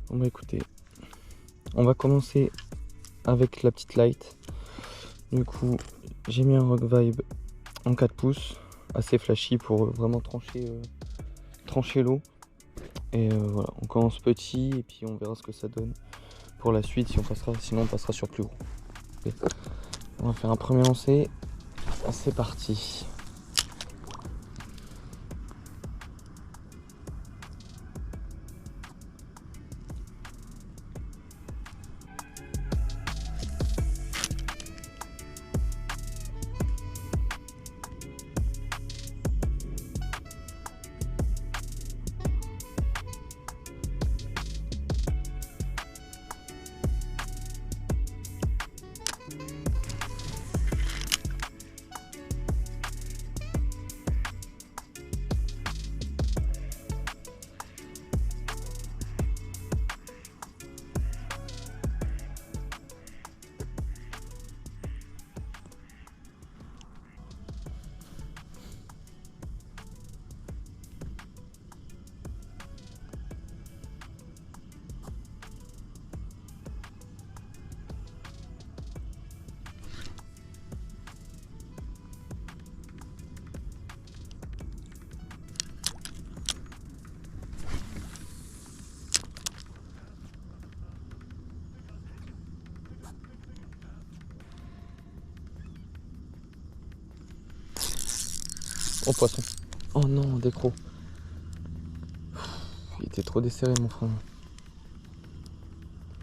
Bon bah écoutez, on va commencer avec la petite light. Du coup, j'ai mis un Rock Vibe en 4 pouces, assez flashy pour vraiment trancher l'eau. Et voilà, on commence petit et puis on verra ce que ça donne pour la suite. Si on passera, sinon on passera sur plus gros. Okay. On va faire un premier lancer. C'est parti. Oh poisson. Oh non, décro. Il était trop desserré mon frère.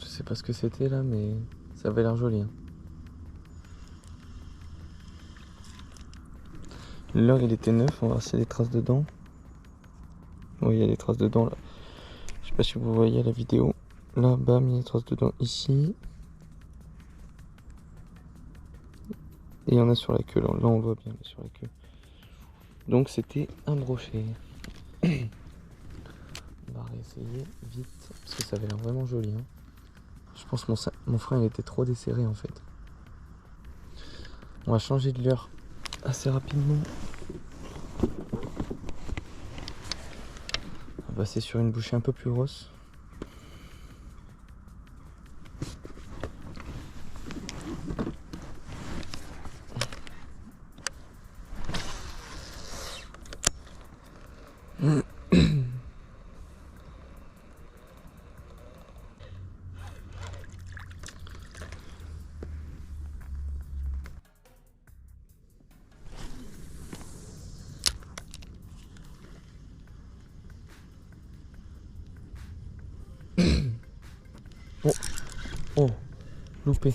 Je sais pas ce que c'était là, mais ça avait l'air joli. Hein. L'heure il était neuf, on va voir s'il y a des traces dedans. Oui, il y a des traces dedans là. Je sais pas si vous voyez la vidéo. Là, bam, il y a des traces dedans ici. Et il y en a sur la queue. Là, on le voit bien sur la queue. Donc c'était un brochet. On va réessayer vite. Parce que ça avait l'air vraiment joli. Hein. Je pense que mon frein il était trop desserré en fait. On va changer de leurre assez rapidement. On va passer sur une bouchée un peu plus grosse. Oh, oh, loupé.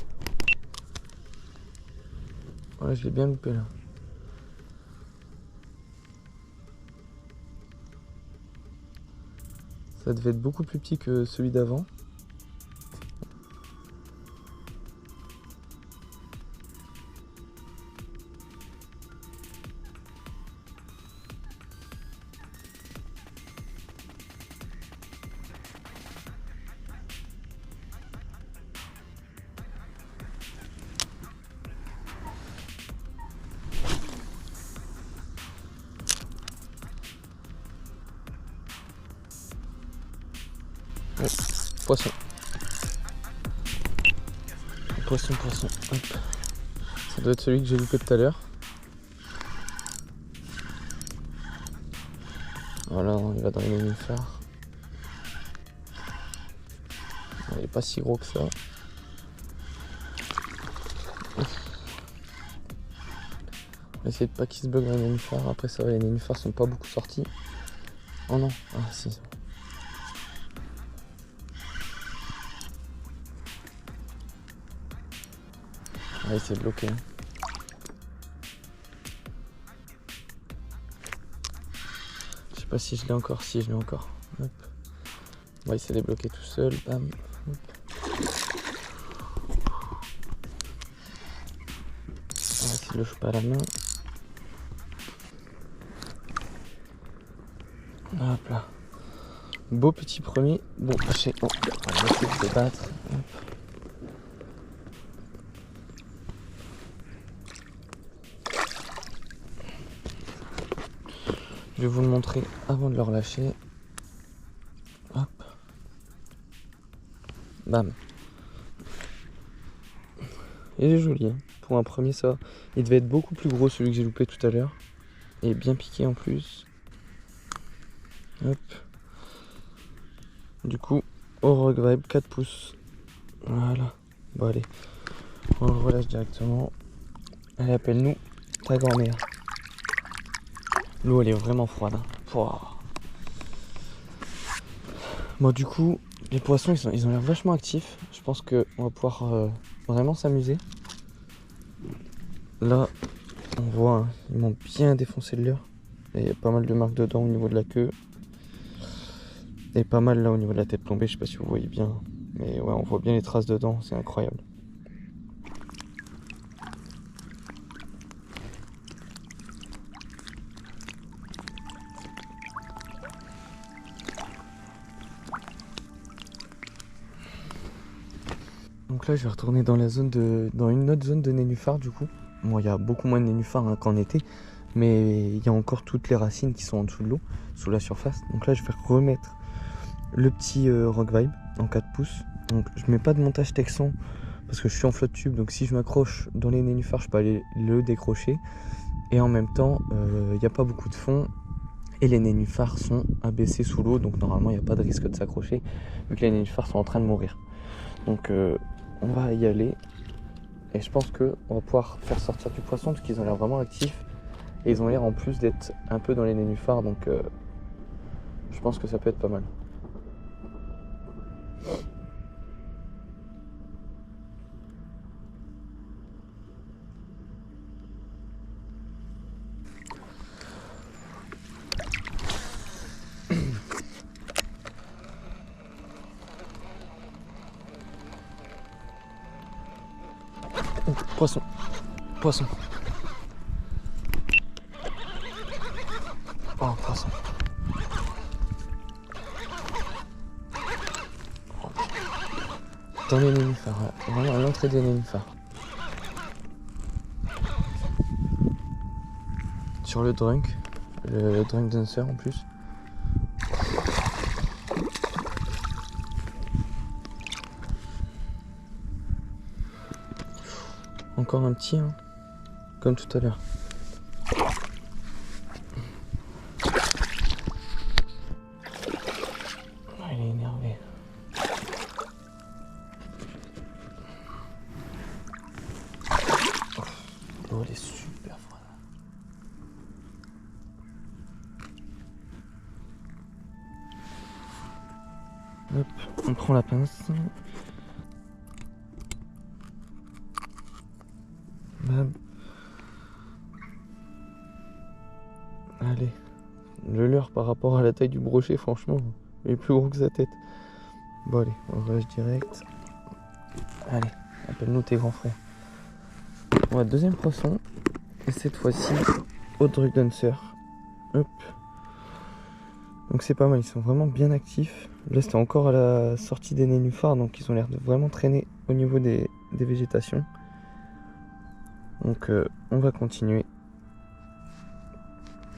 Voilà, je l'ai bien loupé là. Ça devait être beaucoup plus petit que celui d'avant. Oh, poisson. Poisson, poisson. Hop. Ça doit être celui que j'ai loupé tout à l'heure. Voilà, il va dans les nénuphars. Il n'est pas si gros que ça. On va essayer de pas qu'il se bug dans les nénuphars. Après ça va, les nénuphars sont pas beaucoup sortis. Oh non, ah si. On va essayer de bloquer. Je sais pas si je l'ai encore. Si, je l'ai encore. Hop. On va essayer de les bloquer tout seul. Bam. Hop. On va essayer de le choper à la main. Hop là. Beau petit premier. Bon, lâché. Oh, on va essayer de se battre. Hop. Je vais vous le montrer avant de le relâcher. Hop. Bam. Il est joli, hein. Pour un premier, ça. Il devait être beaucoup plus gros, celui que j'ai loupé tout à l'heure. Et bien piqué en plus. Hop. Du coup, Oroc Vibe 4 pouces. Voilà. Bon, allez. On le relâche directement. Allez, appelle-nous ta grand-mère. L'eau, elle est vraiment froide. Hein. Pouah. Bon, du coup, les poissons, ils ont l'air vachement actifs. Je pense qu'on va pouvoir vraiment s'amuser. Là, on voit, hein, ils m'ont bien défoncé le leurre. Il y a pas mal de marques dedans au niveau de la queue. Et pas mal là au niveau de la tête plombée, je sais pas si vous voyez bien. Mais ouais, on voit bien les traces dedans, c'est incroyable. Donc là, je vais retourner dans une autre zone de nénuphars du coup. Bon, il y a beaucoup moins de nénuphars, hein, qu'en été, mais il y a encore toutes les racines qui sont en dessous de l'eau, sous la surface. Donc là, je vais remettre le petit Rock Vibe en 4 pouces. Donc je mets pas de montage texan parce que je suis en flotte tube, donc si je m'accroche dans les nénuphars, je peux aller le décrocher. Et en même temps, il n'y a pas beaucoup de fond et les nénuphars sont abaissés sous l'eau, donc normalement il n'y a pas de risque de s'accrocher vu que les nénuphars sont en train de mourir. Donc on va y aller et je pense qu'on va pouvoir faire sortir du poisson parce qu'ils ont l'air vraiment actifs et ils ont l'air en plus d'être un peu dans les nénuphars, donc je pense que ça peut être pas mal. Oh, poisson, poisson. Oh, poisson. Dans les nénuphars, ouais. Vraiment à l'entrée des nénuphars. Sur le drunk dancer en plus. Encore un petit, hein, comme tout à l'heure. Il est énervé. L'eau, elle est super froide. Hop, on prend la pince. Bam. Allez. Le leurre par rapport à la taille du brochet, franchement, il est plus gros que sa tête. Bon allez, on relâche direct. Allez, appelle-nous tes grands frères. On va deuxième poisson. Et cette fois-ci, au drug dancer. Hop. Donc c'est pas mal, ils sont vraiment bien actifs. Là c'était encore à la sortie des nénuphars, donc ils ont l'air de vraiment traîner au niveau des végétations. Donc on va continuer.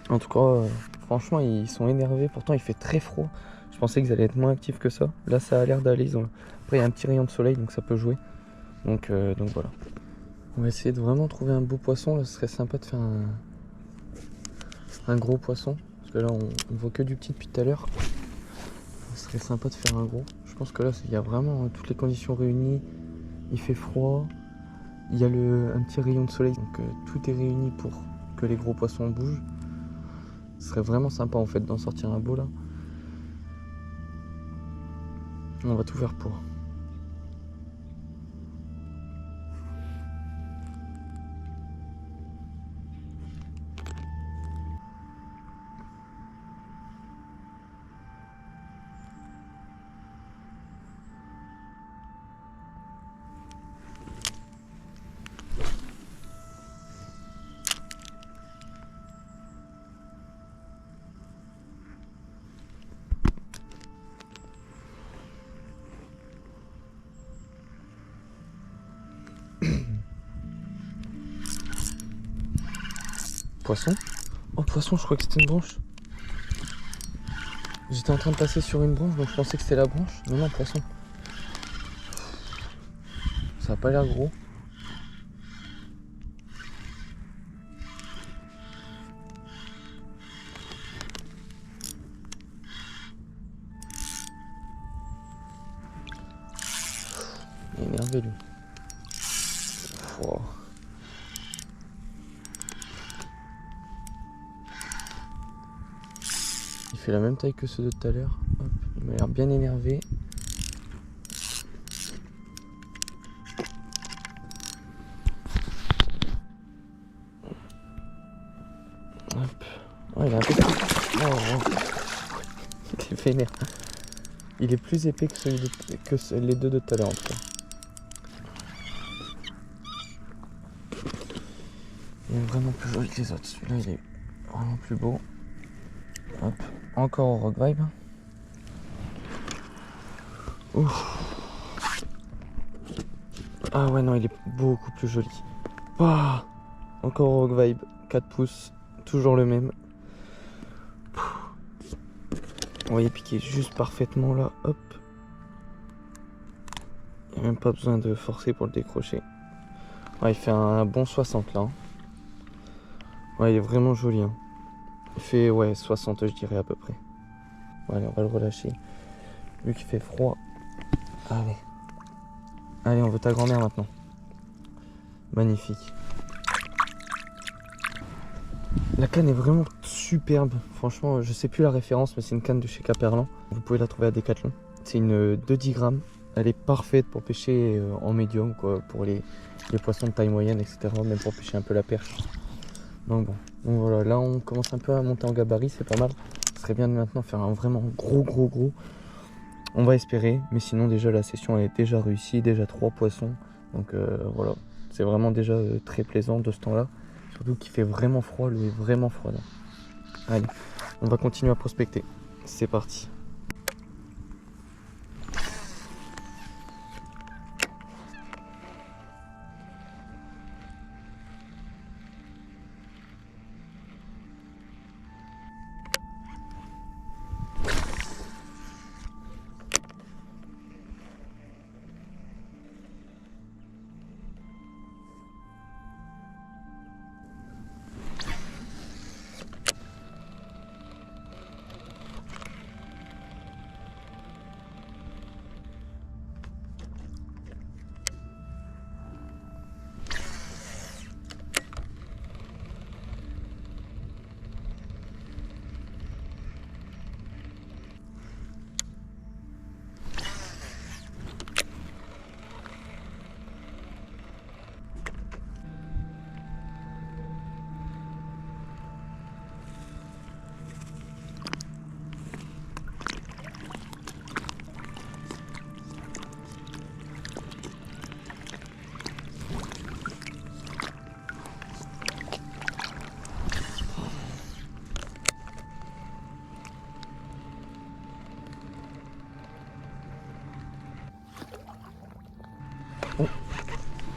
En tout cas, franchement ils sont énervés, pourtant il fait très froid. Je pensais qu'ils allaient être moins actifs que ça. Là ça a l'air d'aller. Après il y a un petit rayon de soleil donc ça peut jouer. Donc voilà. On va essayer de vraiment trouver un beau poisson. Là ce serait sympa de faire un gros poisson. Parce que là on voit que du petit depuis tout à l'heure. Ce serait sympa de faire un gros. Je pense que là il y a vraiment toutes les conditions réunies. Il fait froid. Il y a un petit rayon de soleil. Donc tout est réuni pour que les gros poissons bougent. Ce serait vraiment sympa en fait d'en sortir un beau là. On va tout faire pour. Poisson. Oh poisson, je crois que c'était une branche. J'étais en train de passer sur une branche donc je pensais que c'était la branche. Mais non, poisson. ça a pas l'air gros. Il est énervé lui. Wow. Il fait la même taille que ceux de tout à l'heure. Il m'a l'air bien énervé. Hop. Oh, il est un peu plus... Oh. Il est vénère. Il est plus épais que les deux de tout à l'heure en tout cas. Il est vraiment plus joli que les autres. Celui-là il est vraiment plus beau. Hop. Encore au Rock Vibe. Ouf. Ah ouais non, il est beaucoup plus joli. Wow. Encore au Rock Vibe. 4 pouces. Toujours le même. Vous voyez piquer juste parfaitement là. Hop. Il n'y a même pas besoin de forcer pour le décrocher. Ouais, il fait un bon 60 là. Ouais, il est vraiment joli. Hein. Il fait ouais 60 je dirais à peu près. Bon, allez, on va le relâcher. Vu qu'il fait froid. Allez. Allez, on veut ta grand-mère maintenant. Magnifique. La canne est vraiment superbe. Franchement, je sais plus la référence, mais c'est une canne de chez Caperlan. Vous pouvez la trouver à Decathlon. C'est une 2-10 grammes. Elle est parfaite pour pêcher en médium, quoi, pour les poissons de taille moyenne, etc. Même pour pêcher un peu la perche. Donc bon, donc voilà, là on commence un peu à monter en gabarit, c'est pas mal. Ce serait bien de maintenant faire un vraiment gros. On va espérer, mais sinon déjà la session elle est déjà réussie, déjà 3 poissons. Donc voilà, c'est vraiment déjà très plaisant de ce temps-là. Surtout qu'il fait vraiment froid, l'eau est vraiment froide. Allez, on va continuer à prospecter. C'est parti.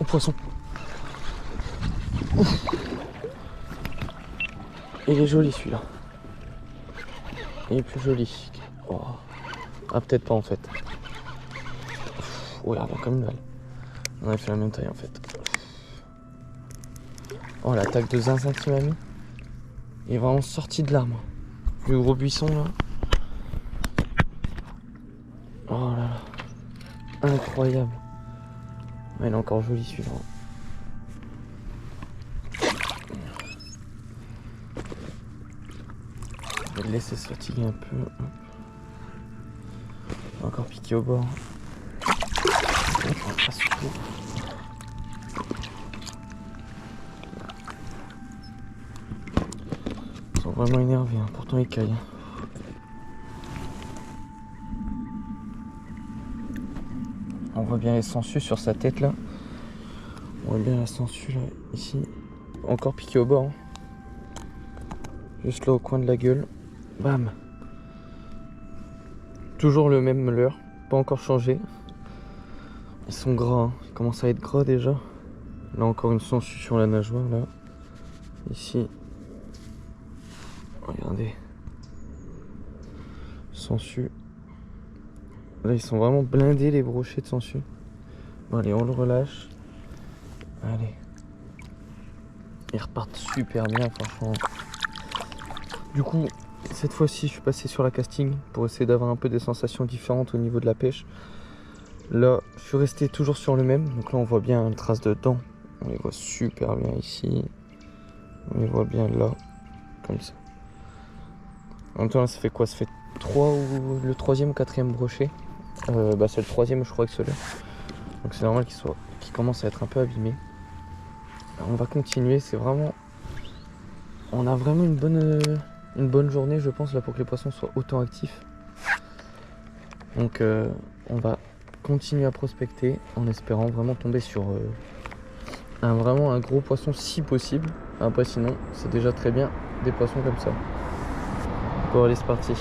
Oh poisson. Ouf. Il est joli celui-là. Il est plus joli. Oh. Ah peut-être pas en fait. Ouais, avant comme une balle. On a fait la même taille en fait. Oh l'attaque de zinzin qui m'a mis. Il est vraiment sorti de l'arbre. Le gros buisson là. Oh là là. Incroyable. Ouais, il est encore joli celui-là. Je vais le laisser se fatiguer un peu. Encore piqué au bord. Ils sont vraiment énervés, hein. Pourtant ils caillent. On voit bien les sangsues sur sa tête là. On voit bien la sangsue là, ici. Encore piqué au bord. Hein. Juste là au coin de la gueule. Bam. Toujours le même leurre, pas encore changé. Ils sont gras, hein. Ils commencent à être gras déjà. Là encore une sangsue sur la nageoire là. Ici. Regardez. Sangsue. Là ils sont vraiment blindés les brochets de sangsue. Bon, allez, on le relâche. Allez. Ils repartent super bien, franchement. Du coup, cette fois-ci, je suis passé sur la casting pour essayer d'avoir un peu des sensations différentes au niveau de la pêche. Là, je suis resté toujours sur le même. Donc là, on voit bien une trace de dents. On les voit super bien ici. On les voit bien là, comme ça. En même temps, là, ça fait quoi? Ça fait 3 ou le 3e ou 4e brochet. Bah, c'est le 3e, je crois, que celui-là. Donc c'est normal qu'il commence à être un peu abîmé. Alors, on va continuer. C'est vraiment... On a vraiment une bonne journée, je pense, là, pour que les poissons soient autant actifs. Donc, on va continuer à prospecter en espérant vraiment tomber sur vraiment un gros poisson si possible. Après, sinon, c'est déjà très bien des poissons comme ça. Bon, allez, c'est parti.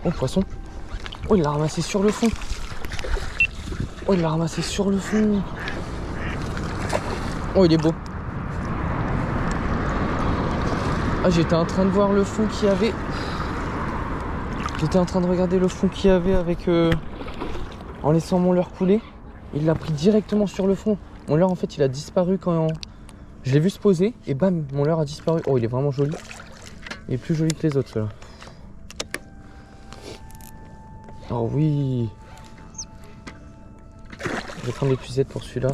Oh, poisson. Oh, il l'a ramassé sur le fond. Oh, il l'a ramassé sur le fond. Oh, il est beau. Ah, j'étais en train de voir le fond qu'il y avait. J'étais en train de regarder le fond qu'il y avait avec... en laissant mon leurre couler. Il l'a pris directement sur le fond. Mon leurre, en fait, il a disparu quand... Je l'ai vu se poser et bam, mon leurre a disparu. Oh, il est vraiment joli. Il est plus joli que les autres, ceux-là. Oh oui. Je vais prendre des pucettes pour celui-là.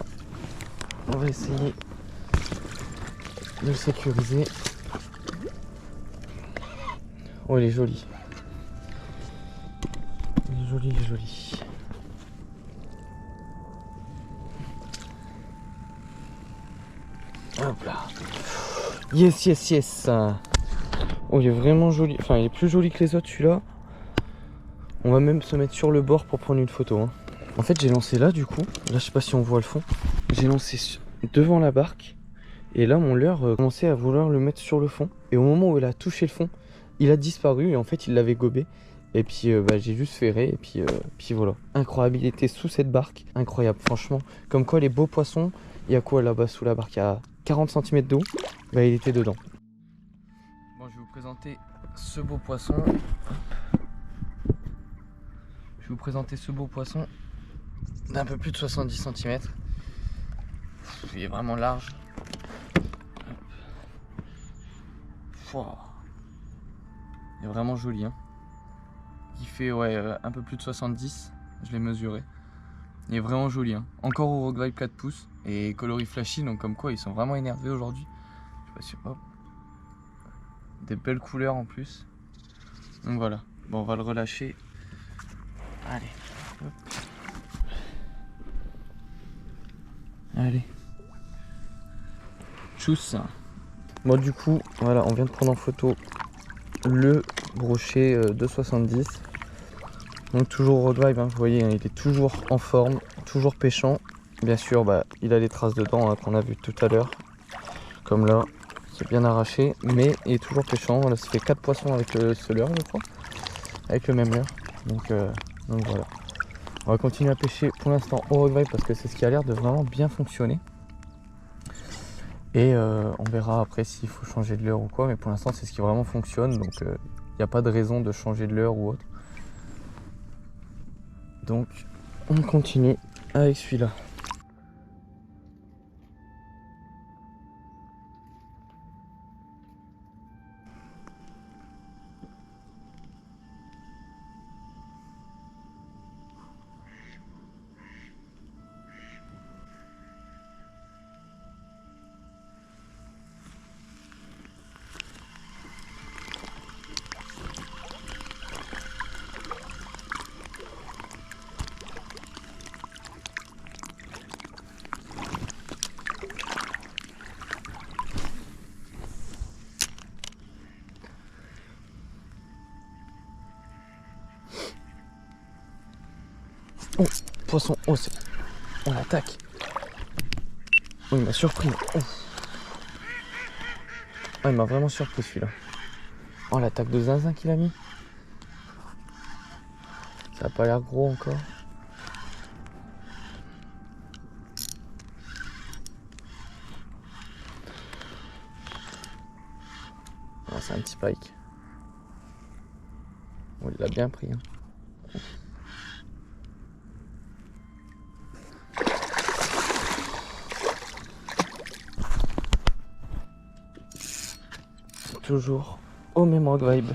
On va essayer de le sécuriser. Oh, il est joli. Il est joli, il est joli. Hop là. Yes, yes, yes. Oh, il est vraiment joli. Enfin, il est plus joli que les autres, celui-là. On va même se mettre sur le bord pour prendre une photo. Hein. En fait, j'ai lancé là, du coup. Là, je sais pas si on voit le fond. J'ai lancé devant la barque. Et là, mon leurre commençait à vouloir le mettre sur le fond. Et au moment où il a touché le fond, il a disparu. Et en fait, il l'avait gobé. Et puis, j'ai juste ferré. Et puis voilà. Incroyable. Il était sous cette barque. Incroyable, franchement. Comme quoi, les beaux poissons. Il y a quoi là-bas sous la barque? Il y a 40 cm d'eau. Bah, il était dedans. Bon, je vais vous présenter ce beau poisson. Je vais vous présenter ce beau poisson d'un peu plus de 70 cm. Il est vraiment large. Il est vraiment joli. Hein. Il fait un peu plus de 70. Je l'ai mesuré. Il est vraiment joli. Hein. Encore au Rock Vibe 4 pouces et coloris flashy. Donc comme quoi ils sont vraiment énervés aujourd'hui. Je sais pas si... Hop. Des belles couleurs en plus. Donc voilà. Bon, on va le relâcher. Allez. Hop. Allez. Tchuss. Bon, du coup, voilà, on vient de prendre en photo le brochet 2,70. Donc toujours Rock Vibe, hein, vous voyez, hein, il est toujours en forme, toujours pêchant. Bien sûr, bah, il a les traces de dents hein, qu'on a vu tout à l'heure. Comme là, c'est bien arraché, mais il est toujours pêchant. Là, ça fait 4 poissons avec ce leurre, je crois. Avec le même leurre. Donc voilà. On va continuer à pêcher pour l'instant au Rock Vibe parce que c'est ce qui a l'air de vraiment bien fonctionner. Et on verra après s'il faut changer de leurre ou quoi, mais pour l'instant c'est ce qui vraiment fonctionne, donc il n'y a pas de raison de changer de leurre ou autre. Donc on continue avec celui-là. poisson. Oh, on attaque. Oh, il m'a surpris. Oh. Oh, il m'a vraiment surpris celui-là. Oh, l'attaque de zinzin qu'il a mis. Ça a pas l'air gros encore. Oh, c'est un petit pike. Oh, il l'a bien pris. Hein. Toujours au même rock vibe.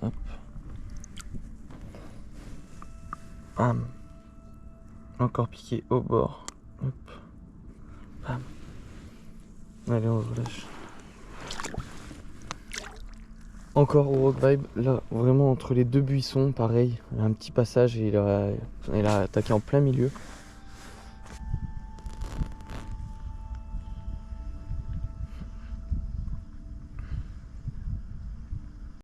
Hop. Bam. Encore piqué au bord. Hop. Bam. Allez, on relâche. Encore au rock vibe. Là, vraiment entre les deux buissons, pareil. Un petit passage et il a attaqué en plein milieu.